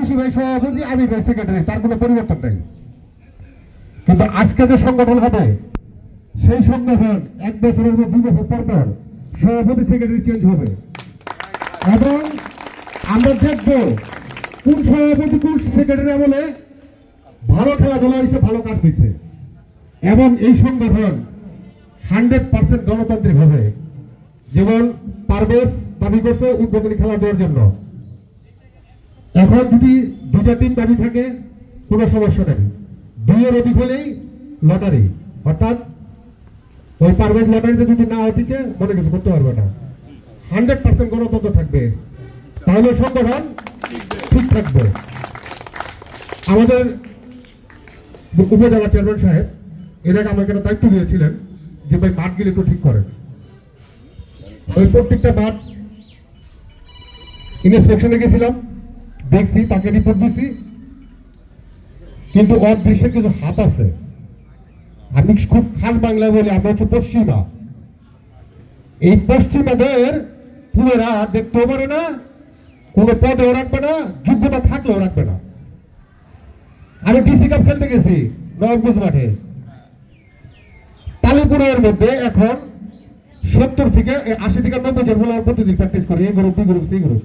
খুশি ভাই সভাপতি, আমি ভাই সেক্রেটারি, তার কোনো পরিবর্তন নেই। কিন্তু আজকে যে সংগঠন হবে সেই সংগঠন 1 বছরের বা 2 বছর পর পর সভাপতি সেক্রেটারি চেঞ্জ হবে এবং আমরা দেখব কোন সভাপতি কোন সেক্রেটারি আমলে ভালো খেলাধুলা হয়েছে, ভালো কাজ হয়েছে এবং এই সংগঠন 100% গণতান্ত্রিক হবে। যেমন পারভেজ দাবি করছে উদ্বোধনী খেলা দেওয়ার জন্য, এখন যদি 2টা টিম দাবি থাকে কোনো সমস্যা নেই, 2-এর অধিক হলেই লটারি, অর্থাৎ ওই পারভেজ লটারিতে যদি না ওঠিকে মনে কিছু করতে পারবে না। 100% গণতন্ত্র থাকবে, তাহলে সংগঠন ঠিক থাকবে। আমাদের উপজেলা চেয়ারম্যান সাহেব এর আগে আমাকে একটা দায়িত্ব দিয়েছিলেন যে ভাই মাঠগুলি একটু ঠিক করেন। ওই প্রত্যেকটা মাঠ ইন্সপেকশনে গেছিলাম, দেখছি, তাকে রিপোর্ট দিছি, কিন্তু ওর দেশে কিছু হাত আছে। আমি খুব খাস বাংলায় বলি, আমরা হচ্ছে পশ্চিমা। এই পশ্চিমাদের পুরেরা দেখতেও পারে না, কোনো পদেও রাখবে না, যোগ্যতা থাকলেও রাখবে না। আমি ডিসি কাপ খেলতে গেছি নবাবগঞ্জ মাঠে, তালিপুরের মধ্যে এখন 70 থেকে 80 থেকে 90 জন বলে প্রতিদিন প্র্যাকটিস করে, এই group, B group, C group.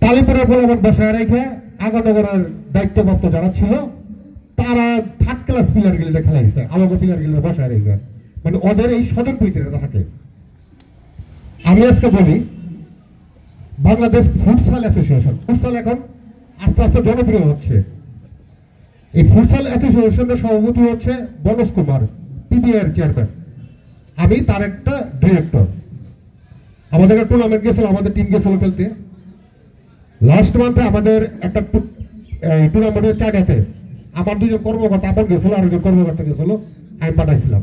তালিপুরের বলে আমার বসায় রেখে আগানগরের দায়িত্বপ্রাপ্ত যারা ছিল তারা 3rd ক্লাস প্লেয়ার গেলে খেলা হয়েছে, আমাকে প্লেয়ার গেলে বসায় রেখে, মানে ওদের এই স্বজনপ্রীতিটা থাকে। আমি আজকে বলি, বাংলাদেশ ফুটসাল অ্যাসোসিয়েশন, ফুটসাল এখন আস্তে আস্তে জনপ্রিয় হচ্ছে। এই ফুটসাল অ্যাসোসিয়েশনের সভাপতি হচ্ছে বনজ কুমার, পিবিআর চেয়ারম্যান, আমি তার একটা ডিরেক্টর। আমাদের একটা টুর্নামেন্ট গেছিল, আমাদের টিম গেছিল খেলতে লাস্ট মান্থে। আমাদের একটা টুর্নামেন্টের জায়গাতে আমার 2জন কর্মকর্তা আপন গেছিল, আর 2জন কর্মকর্তা গেছিল, আমি পাঠাইছিলাম।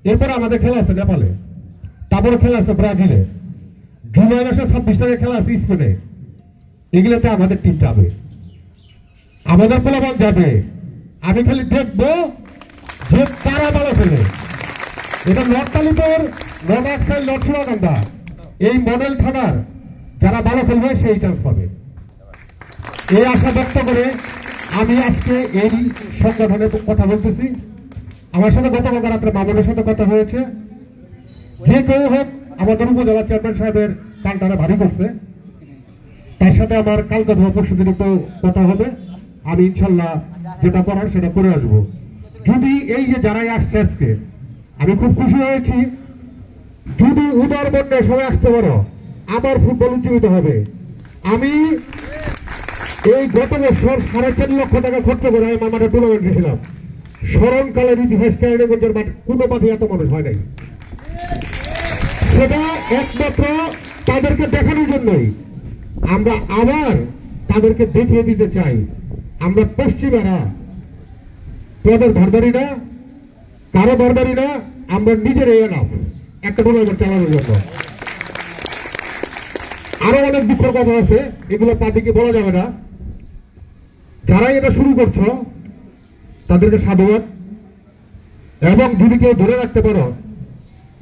এরপরে আমাদের খেলা আছে নেপালে, তারপরে খেলা আছে ব্রাজিলে, জুলাই মাসে 26 তারিখে খেলা আছে স্পেনে। এগুলোতে আমাদের টিম যাবে, আমাদের পোলাপান যাবে। আমি খালি দেখবো যে কারা ভালো খেলে। এটা নর্থ আলিপুর, নর্থ আকসাইল, নর্থ সুরাকান্দা, এই মডেল থানার যারা ভালো খেলবে সেই চান্স পাবে, এই আশা ব্যক্ত করে আমি আজকে এই সংগঠনের কথা বলতেছি। আমার সাথে গতকাল রাত্রে মামুনের সাথে কথা হয়েছে, যে কেউ হোক আমাদের উপজেলা চেয়ারম্যান সাহেবের কানটারে ভারী করছে, তার সাথে আমার কালকে পরশু দিন একটু কথা হবে। আমি ইনশাল্লাহ যেটা করার সেটা করে আসবো। যদি এই যে যারাই আসছে আজকে, আমি খুব খুশি হয়েছি। যদি উদার মধ্যে সবাই আসতে পারো, আমার ফুটবল উজ্জীবিত হবে। আমি এই গত বছর 4.5 লক্ষ টাকা খরচ করে আমি মাঠে টুর্নামেন্ট গেছিলাম। স্মরণকালের ইতিহাস কেরানীগঞ্জের মাঠে কোনো মাঠে এত মানুষ হয় নাই। সেটা একমাত্র তাদেরকে দেখানোর জন্যই। আমরা আবার তাদেরকে দেখিয়ে দিতে চাই, আমরা পশ্চিমারা তোদের ধরদারি না, কারো ধরদারি না, আমরা নিজেরাই এনাফ একটা টুর্নামেন্ট চালানোর জন্য। আরো অনেক দুঃখের কথা আছে, এগুলো পার্টিকে বলা যাবে না। যারা এটা শুরু করছো তাদেরকে সাধুবাদ, এবং যদি কেউ ধরে রাখতে পারো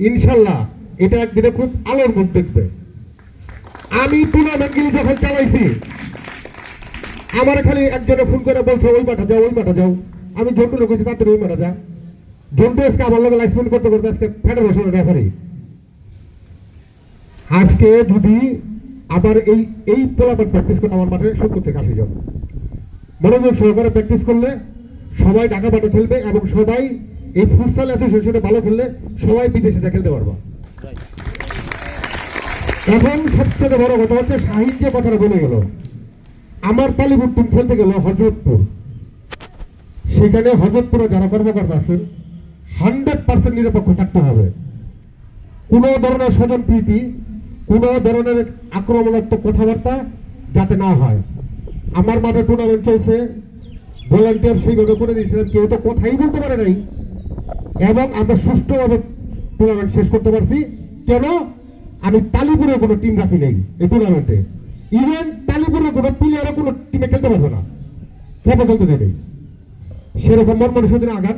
ইনশাল্লাহ এটা একদিনে খুব আলোর মুখ দেখবে। আমি টুর্নামেন্টগুলি যখন চালাইছি, আমার খালি একজনে ফোন করে বলছে ওই মাঠে যাও, ওই মাঠে যাও। আমি জন্টু কইছি তাড়াতাড়ি ওই মাঠে যা। জন্টু আজকে আমার লোক লাইসমেন্ট করতে করতে আজকে ফেডারেশনের রেফারি। আজকে যদি আবার এই পোলাপান প্র্যাকটিস করে আমার মাঠে 70 থেকে 80 জন মনোযোগ সহকারে প্র্যাকটিস করলে সবাই ঢাকা মাঠে খেলবে, এবং সবাই এই ফুটসাল অ্যাসোসিয়েশনে ভালো খেললে সবাই বিদেশে খেলতে পারবা। এখন সবচেয়ে বড় কথা হচ্ছে শাহিদ যে কথাটা বলে গেল, আমার তালিপুর টিম খেলতে গেল হযরতপুর, সেখানে হযরতপুরে যারা কর্মকর্তা আছেন 100% নিরপেক্ষ থাকতে হবে। কোন ধরনের স্বজন প্রীতি, কোন ধরনের আক্রমণাত্মক কথাবার্তা যাতে না হয়। আমার মাঠে টুর্নামেন্ট চলছে, ভলান্টিয়ার সেইভাবে করে দিয়েছিলেন, কেউ তো কথাই বলতে পারে নাই, এবং আমরা সুষ্ঠুভাবে টুর্নামেন্ট শেষ করতে পারছি। কেন? আমি তালিপুরে কোনো টিম রাখি নেই এই টুর্নামেন্টে। ইভেন তালিপুরে কোনো প্লেয়ারও কোনো টিমে খেলতে পারবে না, খেপে খেলতে দেবে। সেরকম মন মনুষ্যদিন আগান,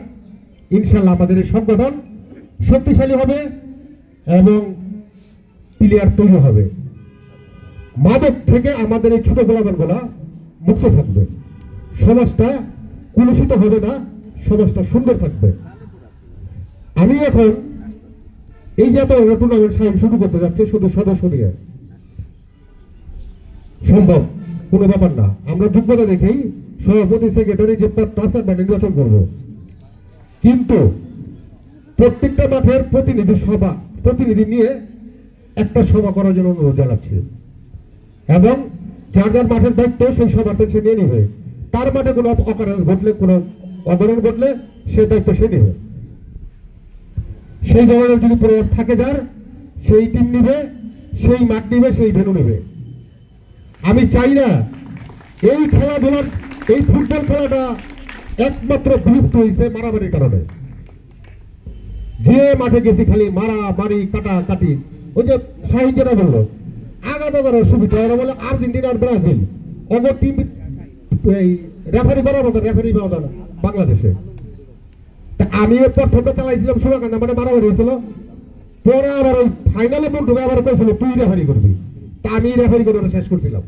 ইনশাল্লাহ আমাদের এই সংগঠন শক্তিশালী হবে এবং প্লেয়ার তৈরি হবে। মাদক থেকে আমাদের এই ছোট গোলাবানগুলা মুক্ত থাকবে, সমাজটা কুলুষিত হবে না, সমাজটা সুন্দর থাকবে। আমি এখন এই যে এত টুর্নামেন্ট শুরু করতে যাচ্ছে শুধু সদস্য নিয়ে সম্ভব কোনো ব্যাপার না। আমরা যোগ্যতা দেখেই সভাপতি সেক্রেটারি যে পদটা আছে আমরা নির্বাচন করব, কিন্তু প্রত্যেকটা মাঠের প্রতিনিধি নিয়ে একটা সভা করার জন্য অনুরোধ জানাচ্ছি, এবং যার যার মাঠের দায়িত্ব সেই সভাটা সে নিয়ে নিবে। তার মাঠে কোনো অকারেন্স ঘটলে, কোনো অঘটন ঘটলে সে দায়িত্ব সে নেবে। সেই ধরনের যদি প্রভাব থাকে যার, সেই টিম নিবে, সেই মাঠ নিবে, সেই ভেন্যু নেবে। আমি চাই না এই খেলাধুলার, এই ফুটবল খেলাটা একমাত্র বিলুপ্ত হয়েছে মারামারির কারণে। যে মাঠে গেছি খালি মারামারি কাটাকাটি। ওই যে শাহিন যেটা বললো আগামী করার সুবিধা, ওরা বলে আর্জেন্টিনা আর ব্রাজিল অন্য টিম রেফারি বরাবর রেফারি ব্যবধান বাংলাদেশে। আমি প্রথমটা চালাইছিলাম সুরাকান্দা, মানে মারামারি হয়েছিল, পরে আবার ওই ফাইনালে বন্ধু আবার করেছিল তুই রেফারি করবি, তা আমি রেফারি করে শেষ করছিলাম।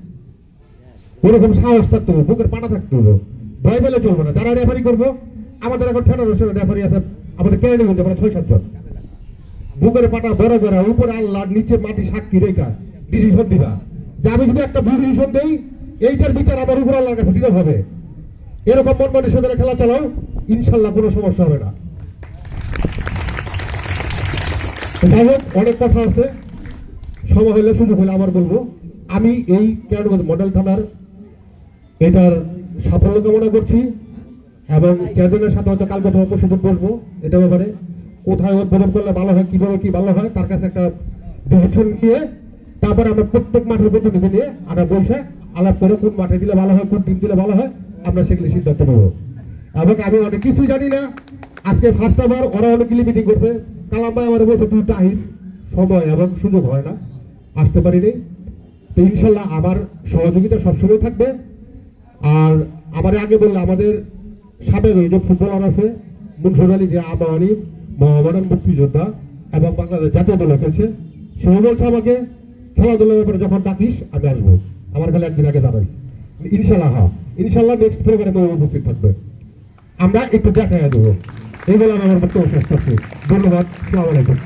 ওরকম সাহস থাকতে হবে, বুকের পাটা থাকতে হবে, ভয় পেলে চলবে না। যারা রেফারি করবো, আমাদের এখন ফেডারেশনের রেফারি আছে আমাদের কেরানীগঞ্জে, মানে 6-7 জন। বুকের পাটা বড় করে, উপরে আল্লাহ, নিচে মাটি সাক্ষী রেখা ডিসিশন দিবা যে আমি যদি একটা ভুল ডিসিশন দেই, এইটার বিচার আমার উপর আল্লাহর কাছে দিতে হবে। এরকম মন মানসিকতার খেলা চালাও, ইনশাল্লাহ কোনো সমস্যা হবে না। যাই হোক, অনেক কথা আছে, সময় হলে সুযোগ হলে আবার বলবো। আমি এই কেরানীগঞ্জ মডেল থানার এটার সাফল্য কামনা করছি, এবং চেয়ারম্যানের সাথে হয়তো কালকে অথবা পরশুদিন বসবো এটা ব্যাপারে, কোথায় উদ্বোধন করলে ভালো হয়, কিভাবে কি ভালো হয়, তার কাছে একটা ডিসিশন নিয়ে তারপরে আমরা প্রত্যেক মাঠের প্রতিনিধি নিয়ে আমরা বসে আলাপ করে কোন মাঠে দিলে ভালো হয়, কোন টিম দিলে ভালো হয়, আমরা সেগুলি সিদ্ধান্ত নেব। এবং আমি অনেক কিছুই জানি না, আজকে ফার্স্ট আবার ওরা অনেকগুলি মিটিং করছে, কালাম ভাই আমার বলছে তুই আহিস, সময় এবং সুযোগ হয় না, আসতে পারিনি। তো ইনশাল্লাহ আমার সহযোগিতা সবসময় থাকবে। আর আমার আগে বললে আমাদের সাবেক যে ফুটবলার আছে মুনসুর আলী, যে আবাহনী, মহামারান মুক্তিযোদ্ধা এবং বাংলাদেশ জাতীয় দলে খেলছে, সেও বলছে আমাকে খেলাধুলার ব্যাপারে যখন ডাকিস আমি আসবো। আমার খালি একদিন আগে দাঁড়াই, ইনশাল্লাহ। হ্যাঁ, ইনশাল্লাহ নেক্সট প্রোগ্রামে উপস্থিত থাকবে, আমরা একটু দেখা দেবো। এই বলে আমি আমার বক্তব্য শেষ করছি। ধন্যবাদ, আসসালামু আলাইকুম।